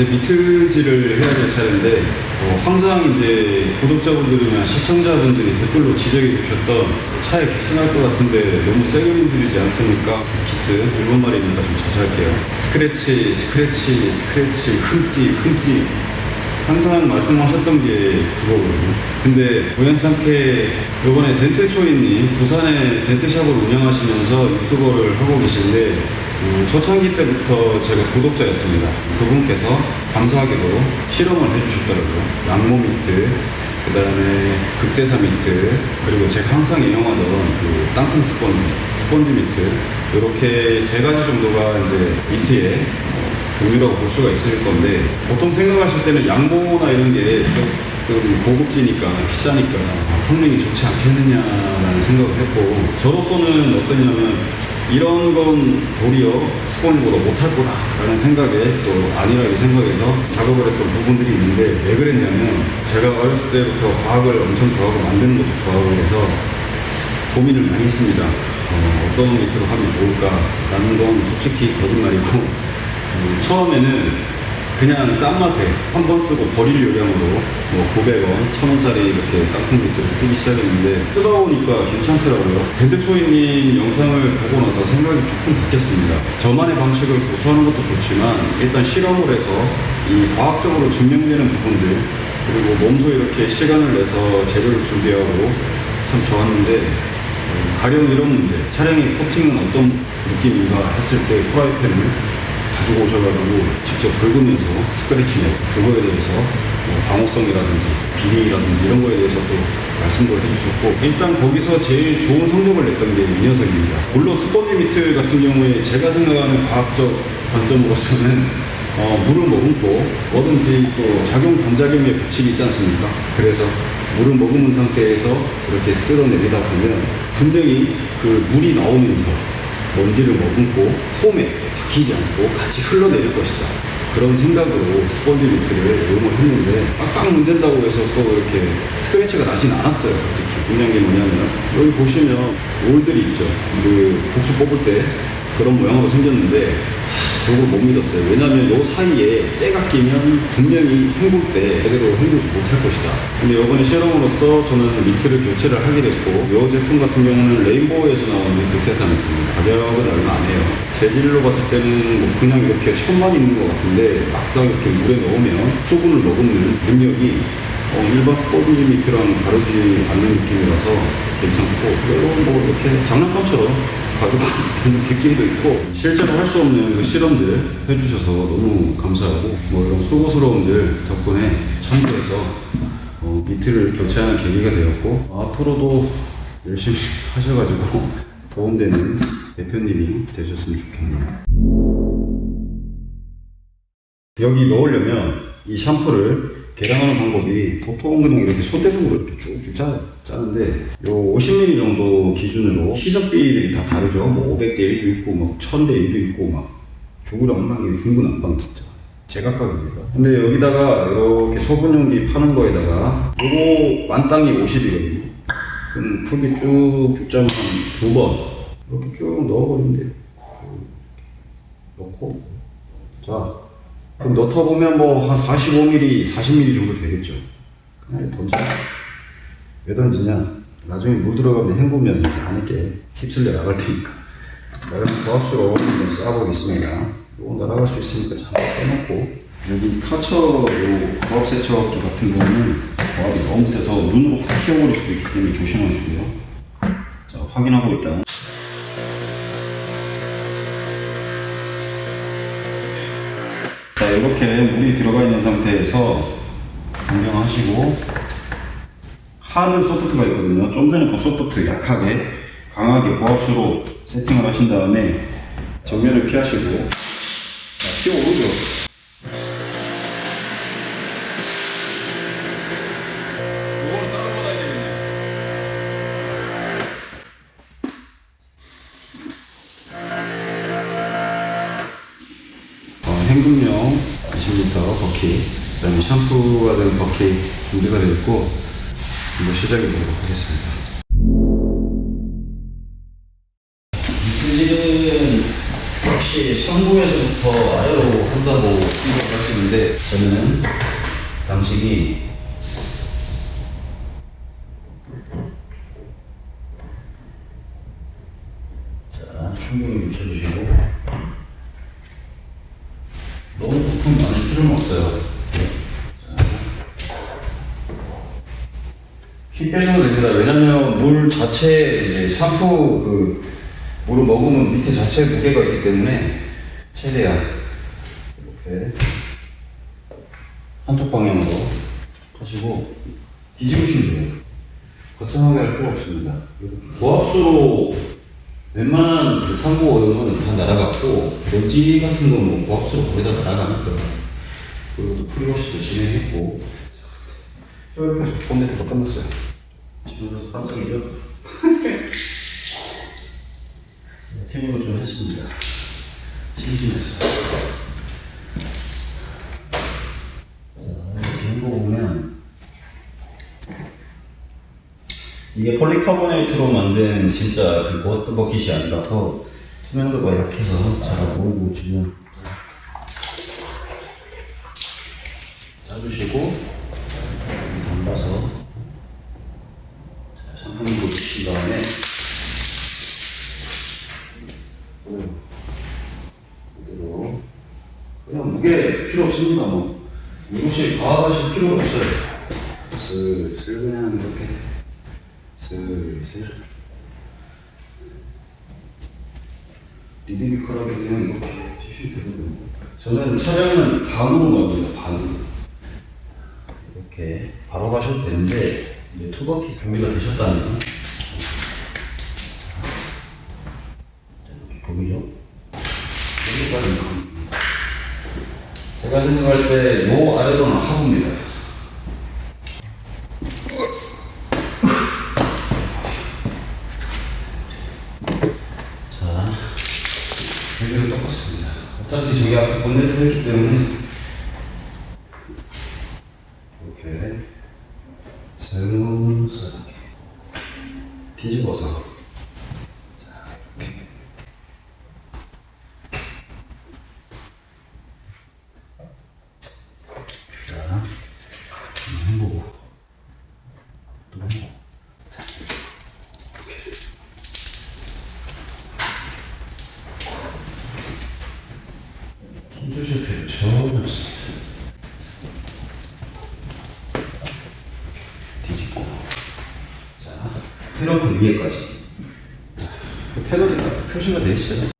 이제 미트질을 해야 될 차례인데 항상 이제 구독자분들이나 시청자분들이 댓글로 지적해 주셨던 차에 기스 날 것 같은데 너무 세게 문지르지 않습니까? 기스 일본 말이니까 좀 자주 할게요. 스크래치 흠집 항상 말씀하셨던 게 그거거든요. 근데 우연찮게 요번에 덴트초이님 부산에 덴트샵을 운영하시면서 유튜버를 하고 계신데 초창기 때부터 제가 구독자였습니다. 그분께서 감사하게도 실험을 해주셨더라고요. 양모 미트, 그 다음에 극세사 미트, 그리고 제가 항상 애용하던 그 땅콩 스펀지 미트, 이렇게 세 가지 정도가 이제 미트의 종류라고 볼 수가 있을 건데, 보통 생각하실 때는 양모나 이런 게 조금 고급지니까 비싸니까 성능이 좋지 않겠느냐라는 생각을 했고, 저로서는 어떠냐면 이런 건 도리어 스펀지보다 못할 거다 라는 생각에 또 안일하게 생각해서 작업을 했던 부분들이 있는데, 왜 그랬냐면 제가 어렸을 때부터 과학을 엄청 좋아하고 만드는 것도 좋아하고 그래서 고민을 많이 했습니다. 어떤 미트로 하면 좋을까 라는 건 솔직히 거짓말이고, 처음에는 그냥 싼 맛에 한 번 쓰고 버릴 요량으로 900원, 1000원짜리 이렇게 땅콩 미트를 쓰기 시작했는데 쓰다 보니까 괜찮더라고요. 덴트초이님 영상을 보고 나서 생각이 조금 바뀌었습니다. 저만의 방식을 고수하는 것도 좋지만 일단 실험을 해서 이 과학적으로 증명되는 부분들, 그리고 몸소 이렇게 시간을 내서 재료를 준비하고 참 좋았는데, 가령 이런 문제, 차량의 코팅은 어떤 느낌인가 했을 때 프라이팬을 가지고 오셔가지고 직접 긁으면서 스크래치nek 그거에 대해서 방호성이라든지 비딩이라든지 이런 거에 대해서 또 말씀도 해주셨고, 일단 거기서 제일 좋은 성적을 냈던 게 이 녀석입니다. 물론 스펀지 미트 같은 경우에 제가 생각하는 과학적 관점으로서는 물을 머금고 뭐든지 또 작용 반작용의 법칙이 있지 않습니까? 그래서 물을 머금은 상태에서 이렇게 쓸어내리다 보면 분명히 그 물이 나오면서 먼지를 머금고 폼에 박히지 않고 같이 흘러내릴 것이다, 그런 생각으로 스펀지 미트를 이용을 했는데 빡빡 문댄다고 해서 또 이렇게 스크래치가 나진 않았어요. 솔직히 중요한 게 뭐냐면 여기 보시면 롤들이 있죠. 그 복수 뽑을 때 그런 모양으로 생겼는데 그걸 못 믿었어요. 왜냐면 요 사이에 때가 끼면 분명히 헹굴 때 제대로 헹구지 못할 것이다. 근데 이번에 실험으로서 저는 미트를 교체를 하게 됐고, 이 제품 같은 경우는 레인보우에서 나오는 극세사 미트입니다. 가격은 얼마 안 해요. 재질로 봤을 때는 그냥 이렇게 천만 있는 것 같은데 막상 이렇게 물에 넣으면 수분을 머금는 능력이 일반 스펀지 미트랑 다르지 않는 느낌이라서 괜찮고, 이런 이렇게 장난감처럼 가지고 있는 느낌도 있고, 실제로 할 수 없는 그 실험들 해주셔서 너무 감사하고, 이런 수고스러움들 덕분에 참조해서 미트를 교체하는 계기가 되었고, 앞으로도 열심히 하셔가지고 도움되는 대표님이 되셨으면 좋겠네요. 여기 넣으려면 이 샴푸를 계량하는 방법이 보통 그냥 이렇게 손대중으로 이렇게 쭉쭉 짜는데, 요 50ml 정도 기준으로 희석비들이 다 다르죠. 500대 1도 있고 1000대 1도 있고 주구장창 중구난방 진짜 제각각입니다. 근데 여기다가 이렇게 소분용기 파는 거에다가 요거 만땅이 50이거든요. 그럼 크게 쭉쭉 짜면 한 2번 이렇게 쭉 넣어버리면 돼요. 쭉 넣고, 자 그럼 넣다 보면 한 45mm, 40mm 정도 되겠죠. 그냥 던져. 왜 던지냐? 나중에 물 들어가면 헹구면 이렇게 안에 휩쓸려 나갈 테니까. 자, 그럼 고압수로 좀 쏴보겠습니다. 이거 날아갈 수 있으니까 잠깐 빼놓고, 여기 카처, 고압 세척기 같은 경우는 고압이 너무 세서 눈으로 확 휘어버릴 수도 있기 때문에 조심하시고요. 자, 확인하고 일단. 자, 이렇게 물이 들어가 있는 상태에서 변경하시고, 하는 소프트가 있거든요. 좀 전에 그 소프트 약하게 강하게 고압수로 세팅을 하신 다음에 정면을 피하시고, 자, 피어오르죠. 이거는 따라받아야 되겠네. 헹굼용 20L 버킷, 그 다음에 샴푸가 된 버킷 준비가 되어 있고, 이거 시작해 보도록 하겠습니다. 미트질은 역시 상부에서부터 아래로 한다고 생각하시는데, 저는 방식이 자, 충분히 묻혀주시고 너무 부품 많이 필요는 없어요. 힘 빼셔도 됩니다. 왜냐면 물 자체 이제 샴푸 그 물을 먹으면 밑에 자체에 무게가 있기 때문에 최대한 이렇게 한쪽 방향으로 하시고 뒤집으시면 돼요. 거창하게 할 필요 없습니다. 고압수로 웬만한 그 상부 오염은 다 날아갔고 먼지 같은 건 뭐 고압수로 거의 다 날아가니까 그리고 프리워시도 진행했고 여기까지 본네트가 끝났어요. 집에서 반짝이죠? 튜닝을 좀 했습니다. 심심했어요. 이렇게 헹궈보면 이게 폴리카보네이트로 만든 진짜 그 고스트 버킷이 아니라서 투명도가 약해서 잘 안 보이고 주면 짜주시고 담가서 샴푸물로 드신 다음에 그대로 그냥 무게 필요 없습니다. 뭐 이것이 과하실 필요가 없어요. 슬슬 그냥 이렇게 슬슬 리드미컬하게 그냥 이렇게 해주시면 되거든요. 저는 촬영은 반으로 넣어줍니다. 반으로 이렇게 바로 가셔도 되는데 이제 투버킷 준비가 되셨다면 이렇게 보이죠? 여기까지 갑니다. 제가 생각할 때 요 아래로는 하부입니다. 자, 여기를 닦았습니다. 어차피 저기 앞에 본네트를 했기 때문에 이렇게 스무스하게 뒤집어서 자, 이렇게 자, 헹구고 또 헹구고 자, 이렇게 힘주실 필요 전혀 없습니다. 뒤집고 자, 트럼프 위에까지 패널이 다 표시가 되어 있어요.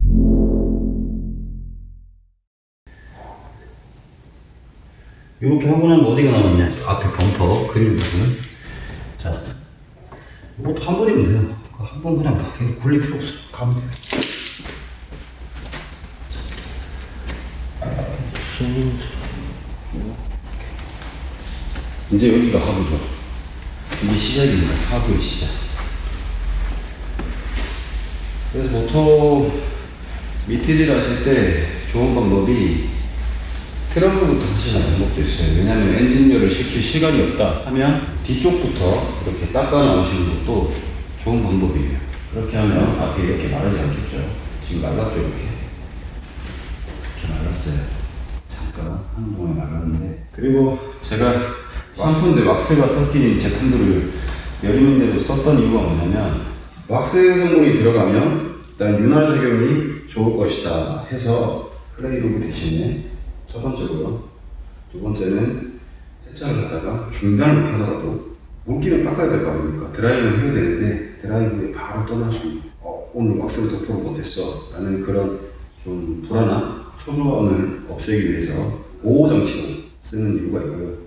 이렇게 하고 나면 어디가 남았냐? 앞에 범퍼 그릴 부분. 자, 이것도 한 번이면 돼요. 한 번 그냥 굴릴 필요 없어요. 가면 돼요. 이제 여기가 하부죠. 이게 시작입니다. 하부의 시작. 그래서 보통 미티질 하실 때 좋은 방법이 트렁크부터 하시는 방법도 있어요. 왜냐하면 엔진열을 식힐 시간이 없다 하면 뒤쪽부터 이렇게 닦아 나오시는 것도 좋은 방법이에요. 그렇게 하면 앞에 이렇게 마르지 않겠죠. 지금 말랐죠, 이렇게. 이렇게 말랐어요. 잠깐 하는 동안 말랐는데. 그리고 제가 샴푸인데 왁스가 섞인 제품들을 여러 군데도 썼던 이유가 뭐냐면 왁스 성분이 들어가면 일단 윤활 작용이 좋을 것이다 해서 클레이로그 대신에 첫 번째고요. 두 번째는 세차를 하다가 중단을 하더라도 물기는 닦아야 될 거 아닙니까? 드라이를 해야 되는데 드라이브에 바로 떠날 수 있는 오늘 왁스를 덮어도 못했어 라는 그런 좀 불안한 초조함을 없애기 위해서 보호장치로 쓰는 이유가 있고요.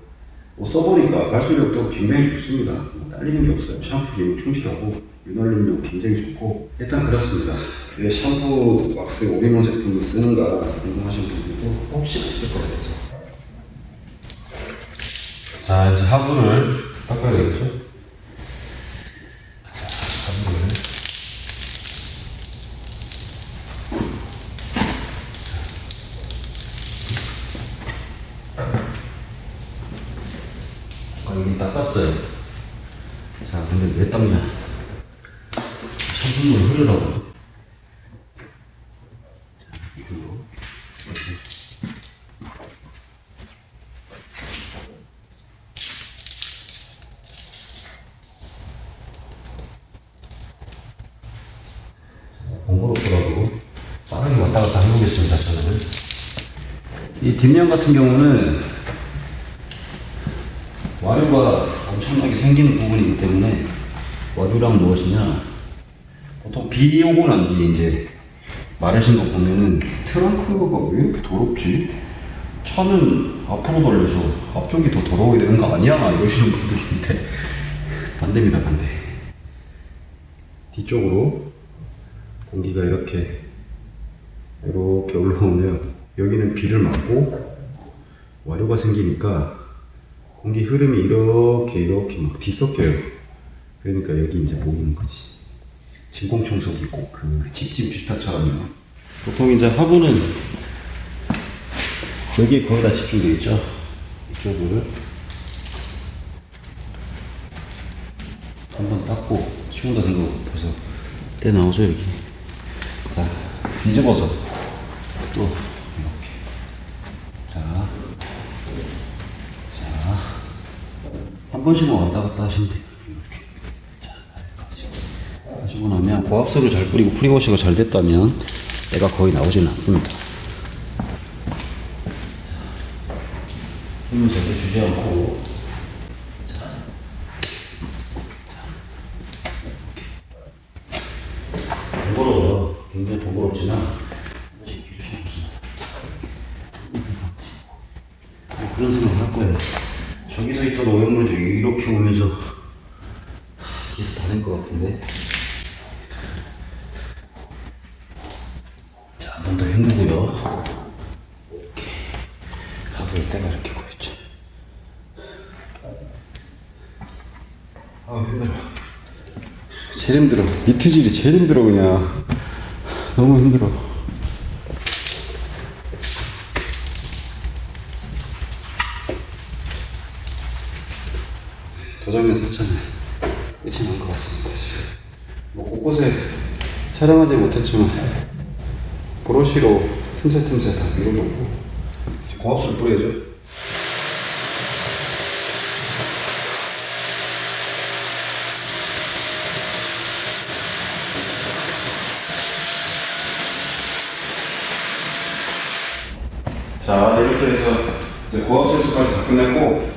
뭐 써보니까 발수력도 굉장히 좋습니다. 뭐 딸리는 게 없어요. 샴푸 기능 충실하고 윤활림도 굉장히 좋고 일단 그렇습니다. 왜 샴푸, 왁스, 올인원 제품을 쓰는가 궁금하신 분들도 혹시 있을 것 같아서. 자, 이제 하부를 닦아야 되겠죠? 자, 하부를 여기 닦았어요. 자, 근데 왜 닦냐? 샴푸물 흐르라고. 자, 이쪽으로 이렇게 번거롭더라도 빠르게 왔다 갔다 해보겠습니다. 저는 이 뒷면 같은 경우는 와류가 엄청나게 생기는 부분이기 때문에 와류랑 무엇이냐, 보통 비 오고 난 뒤에 이제 마르신 거 보면은 트렁크가 왜 이렇게 더럽지? 차는 앞으로 돌려서 앞쪽이 더 더러워야 되는 거 아니야? 이러시는 분들이 있는데 반대입니다. 반대. 뒤쪽으로 공기가 이렇게 올라오면 여기는 비를 맞고 와류가 생기니까 공기 흐름이 이렇게 막 뒤섞여요. 그러니까 여기 이제 모이는 거지. 진공청소기 꼭 그 집진 필터처럼요. 보통 이제 하부는 여기 거의 다 집중되어 있죠. 이쪽을 한번 닦고 쉬운다 생각하고 벌써 때 나오죠. 이렇게 자 뒤집어서 또 이렇게 자 한 번씩만 왔다 갔다 하시면 돼요. 이렇게 자 하시고 나면 고압수를 잘 뿌리고 프리워시가 잘 됐다면 때가 거의 나오지는 않습니다. 힘을 절대 주지 않고 번거로워요. 굉장히 번거롭지만 한번씩 해주시면 좋습니다. 그런 생각을 할 거예요. 저기서 있던 오염물들이 이렇게 오면서 뒤에서 다 된 것 같은데. 자, 한 번 더 헹구고요. 이렇게 하부에 때가 이렇게 고였죠. 아우 힘들어. 제일 힘들어. 미트질이 제일 힘들어. 그냥 너무 힘들어. 도장면 살짝은 끝이 난 것 같습니다. 지금 뭐 곳곳에 촬영하지 못했지만 브러쉬로 틈새 다 밀어줬고 이제 고압수를 뿌려야죠. 자, 이렇게 해서 이제 고압 세수까지 다 끝냈고